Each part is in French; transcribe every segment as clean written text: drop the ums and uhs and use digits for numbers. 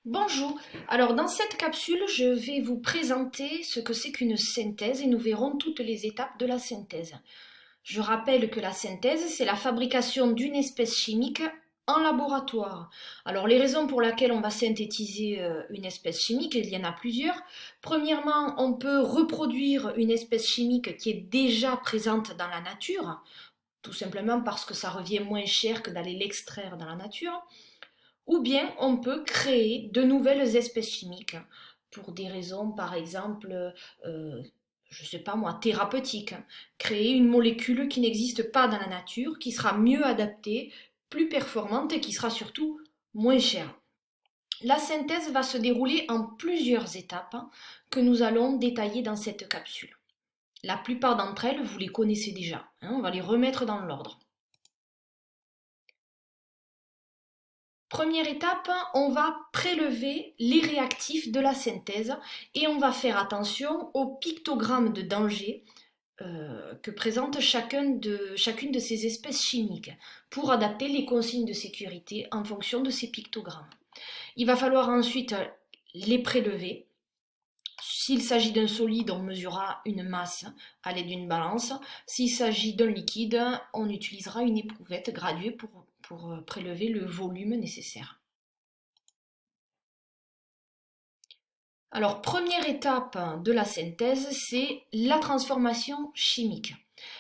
Bonjour, alors dans cette capsule, je vais vous présenter ce que c'est qu'une synthèse et nous verrons toutes les étapes de la synthèse. Je rappelle que la synthèse, c'est la fabrication d'une espèce chimique en laboratoire. Alors les raisons pour lesquelles on va synthétiser une espèce chimique, il y en a plusieurs. Premièrement, on peut reproduire une espèce chimique qui est déjà présente dans la nature, tout simplement parce que ça revient moins cher que d'aller l'extraire dans la nature. Ou bien on peut créer de nouvelles espèces chimiques pour des raisons, par exemple, je ne sais pas moi, thérapeutiques. Créer une molécule qui n'existe pas dans la nature, qui sera mieux adaptée, plus performante et qui sera surtout moins chère. La synthèse va se dérouler en plusieurs étapes que nous allons détailler dans cette capsule. La plupart d'entre elles, vous les connaissez déjà, on va les remettre dans l'ordre. Première étape, on va prélever les réactifs de la synthèse et on va faire attention aux pictogrammes de danger que présente chacune de ces espèces chimiques pour adapter les consignes de sécurité en fonction de ces pictogrammes. Il va falloir ensuite les prélever. S'il s'agit d'un solide, on mesurera une masse à l'aide d'une balance. S'il s'agit d'un liquide, on utilisera une éprouvette graduée pour prélever le volume nécessaire. Alors, première étape de la synthèse, c'est la transformation chimique.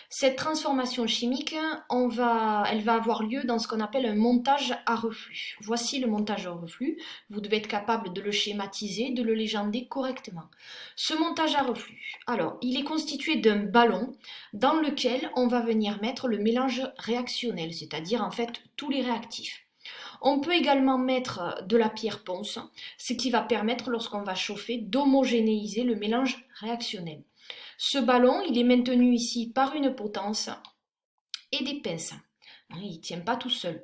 Cette transformation chimique, elle va avoir lieu dans ce qu'on appelle un montage à reflux. Voici le montage à reflux. Vous devez être capable de le schématiser, de le légender correctement. Ce montage à reflux, alors, il est constitué d'un ballon dans lequel on va venir mettre le mélange réactionnel, c'est-à-dire en fait tous les réactifs. On peut également mettre de la pierre ponce, ce qui va permettre, lorsqu'on va chauffer, d'homogénéiser le mélange réactionnel. Ce ballon, il est maintenu ici par une potence et des pinces. Il ne tient pas tout seul.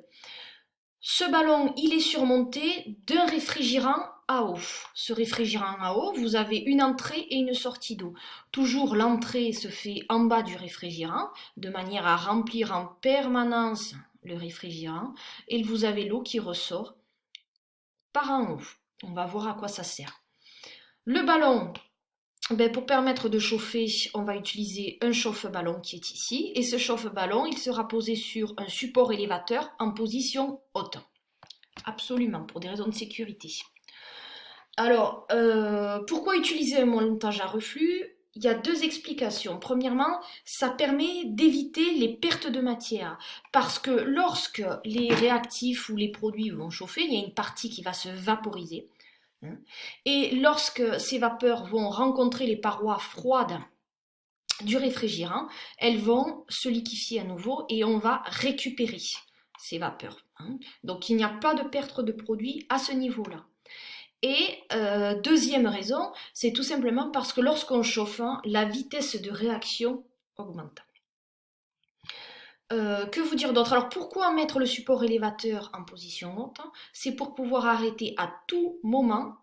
Ce ballon, il est surmonté d'un réfrigérant à eau. Ce réfrigérant à eau, vous avez une entrée et une sortie d'eau. Toujours l'entrée se fait en bas du réfrigérant, de manière à remplir en permanence le réfrigérant, et vous avez l'eau qui ressort par en haut. On va voir à quoi ça sert. Le ballon, pour permettre de chauffer, on va utiliser un chauffe-ballon qui est ici. Et ce chauffe-ballon, il sera posé sur un support élévateur en position haute. Absolument, pour des raisons de sécurité. Alors, pourquoi utiliser un montage à reflux? Il y a deux explications. Premièrement, ça permet d'éviter les pertes de matière. Parce que lorsque les réactifs ou les produits vont chauffer, il y a une partie qui va se vaporiser. Et lorsque ces vapeurs vont rencontrer les parois froides du réfrigérant, elles vont se liquéfier à nouveau et on va récupérer ces vapeurs. Donc il n'y a pas de perte de produit à ce niveau-là. Et deuxième raison, c'est tout simplement parce que lorsqu'on chauffe, la vitesse de réaction augmente. Que vous dire d'autre? Alors pourquoi mettre le support élévateur en position haute? C'est pour pouvoir arrêter à tout moment,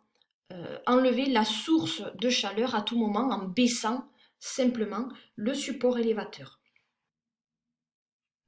enlever la source de chaleur à tout moment en baissant simplement le support élévateur.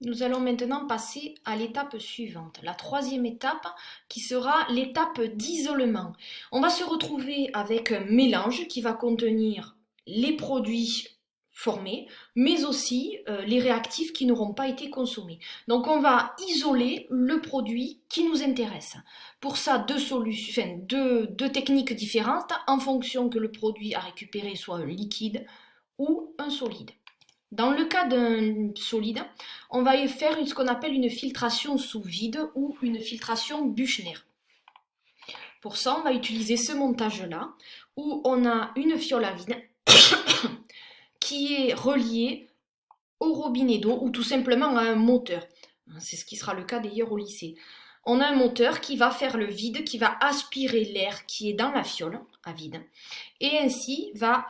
Nous allons maintenant passer à l'étape suivante, la troisième étape qui sera l'étape d'isolement. On va se retrouver avec un mélange qui va contenir les produits formés, mais aussi les réactifs qui n'auront pas été consommés. Donc on va isoler le produit qui nous intéresse. Pour ça, deux techniques différentes en fonction que le produit à récupérer soit un liquide ou un solide. Dans le cas d'un solide, on va faire ce qu'on appelle une filtration sous vide ou une filtration Buchner. Pour ça, on va utiliser ce montage-là, où on a une fiole à vide qui est reliée au robinet d'eau ou tout simplement à un moteur. C'est ce qui sera le cas d'ailleurs au lycée. On a un moteur qui va faire le vide, qui va aspirer l'air qui est dans la fiole à vide, et ainsi va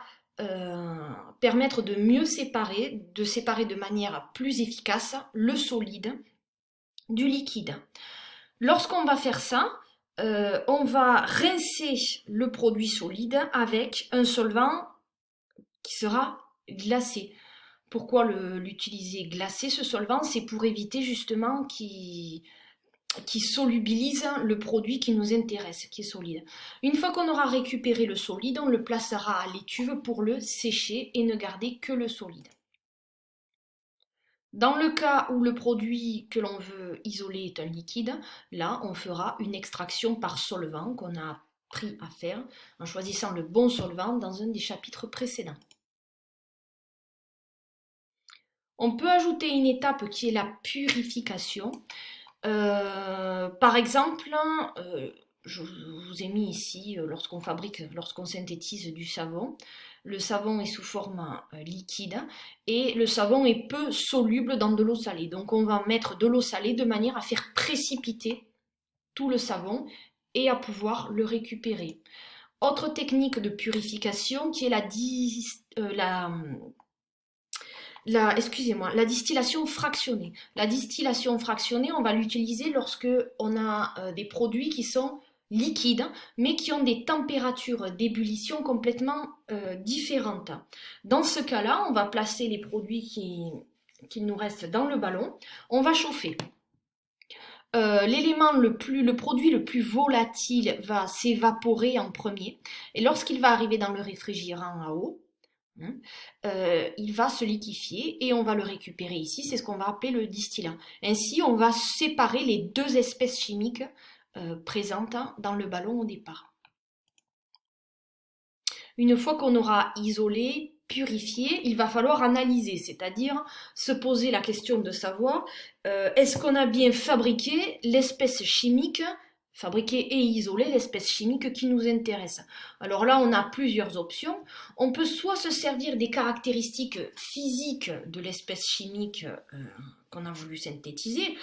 permettre de mieux séparer, de séparer de manière plus efficace le solide du liquide. Lorsqu'on va faire ça, on va rincer le produit solide avec un solvant qui sera glacé. Pourquoi l'utiliser glacé, ce solvant? C'est pour éviter justement qui solubilise le produit qui nous intéresse, qui est solide. Une fois qu'on aura récupéré le solide, on le placera à l'étuve pour le sécher et ne garder que le solide. Dans le cas où le produit que l'on veut isoler est un liquide, là on fera une extraction par solvant qu'on a appris à faire en choisissant le bon solvant dans un des chapitres précédents. On peut ajouter une étape qui est la purification. Par exemple, je vous ai mis ici, lorsqu'on synthétise du savon, le savon est sous forme liquide et le savon est peu soluble dans de l'eau salée. Donc on va mettre de l'eau salée de manière à faire précipiter tout le savon et à pouvoir le récupérer. Autre technique de purification qui est la distillation fractionnée. La distillation fractionnée, on va l'utiliser lorsque on a des produits qui sont liquides, mais qui ont des températures d'ébullition complètement différentes. Dans ce cas-là, on va placer les produits qui nous restent dans le ballon, on va chauffer. Le produit le plus volatile va s'évaporer en premier, et lorsqu'il va arriver dans le réfrigérant à eau, il va se liquéfier et on va le récupérer ici, c'est ce qu'on va appeler le distillat. Ainsi, on va séparer les deux espèces chimiques présentes dans le ballon au départ. Une fois qu'on aura isolé, purifié, il va falloir analyser, c'est-à-dire se poser la question de savoir est-ce qu'on a bien fabriqué l'espèce chimique, fabriqué et isolé l'espèce chimique qui nous intéresse. Alors là, on a plusieurs options. On peut soit se servir des caractéristiques physiques de l'espèce chimique qu'on a voulu synthétiser.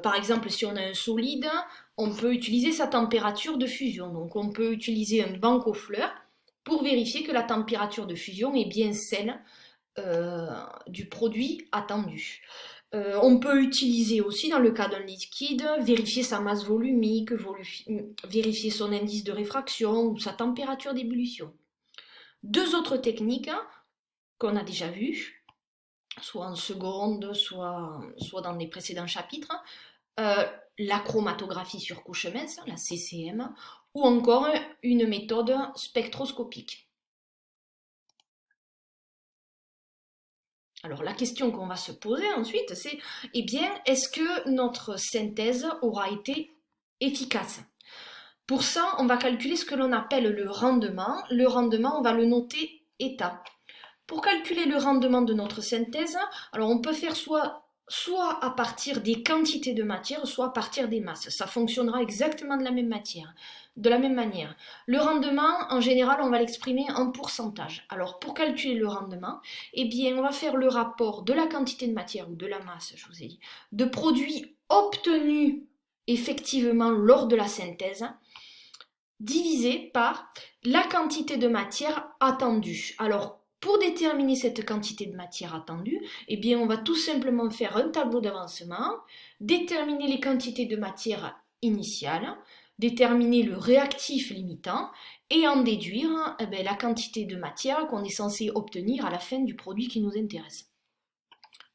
Par exemple, si on a un solide, on peut utiliser sa température de fusion. Donc on peut utiliser un banc aux fleurs pour vérifier que la température de fusion est bien celle du produit attendu. On peut utiliser aussi, dans le cas d'un liquide, vérifier sa masse volumique, vérifier son indice de réfraction ou sa température d'ébullition. Deux autres techniques qu'on a déjà vues, soit en seconde, soit dans les précédents chapitres, la chromatographie sur couche mince, la CCM, ou encore une méthode spectroscopique. Alors la question qu'on va se poser ensuite, c'est eh bien, est-ce que notre synthèse aura été efficace? Pour ça, on va calculer ce que l'on appelle le rendement. Le rendement, on va le noter état. Pour calculer le rendement de notre synthèse, alors on peut faire soit à partir des quantités de matière, soit à partir des masses. Ça fonctionnera exactement de la même manière. Le rendement, en général, on va l'exprimer en pourcentage. Alors, pour calculer le rendement, eh bien, on va faire le rapport de la quantité de matière ou de la masse, je vous ai dit, de produits obtenus effectivement lors de la synthèse, divisé par la quantité de matière attendue. Alors, pour déterminer cette quantité de matière attendue, eh bien, on va tout simplement faire un tableau d'avancement, déterminer les quantités de matière initiale, déterminer le réactif limitant et en déduire la quantité de matière qu'on est censé obtenir à la fin du produit qui nous intéresse.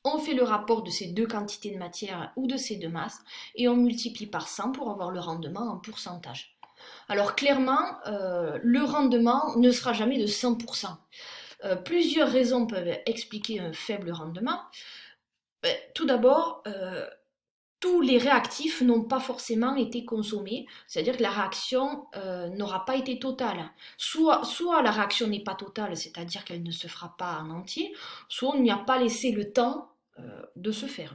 On fait le rapport de ces deux quantités de matière ou de ces deux masses et on multiplie par 100 pour avoir le rendement en pourcentage. Alors clairement, le rendement ne sera jamais de 100%. Plusieurs raisons peuvent expliquer un faible rendement. Tout d'abord, tous les réactifs n'ont pas forcément été consommés, c'est-à-dire que la réaction n'aura pas été totale. Soit la réaction n'est pas totale, c'est-à-dire qu'elle ne se fera pas en entier, soit on n'y a pas laissé le temps de se faire,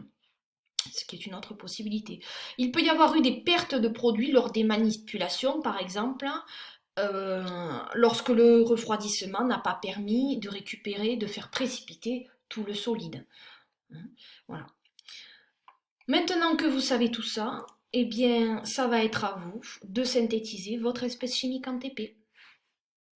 ce qui est une autre possibilité. Il peut y avoir eu des pertes de produits lors des manipulations, par exemple, lorsque le refroidissement n'a pas permis de récupérer, de faire précipiter tout le solide. Voilà. Maintenant que vous savez tout ça, eh bien, ça va être à vous de synthétiser votre espèce chimique en TP.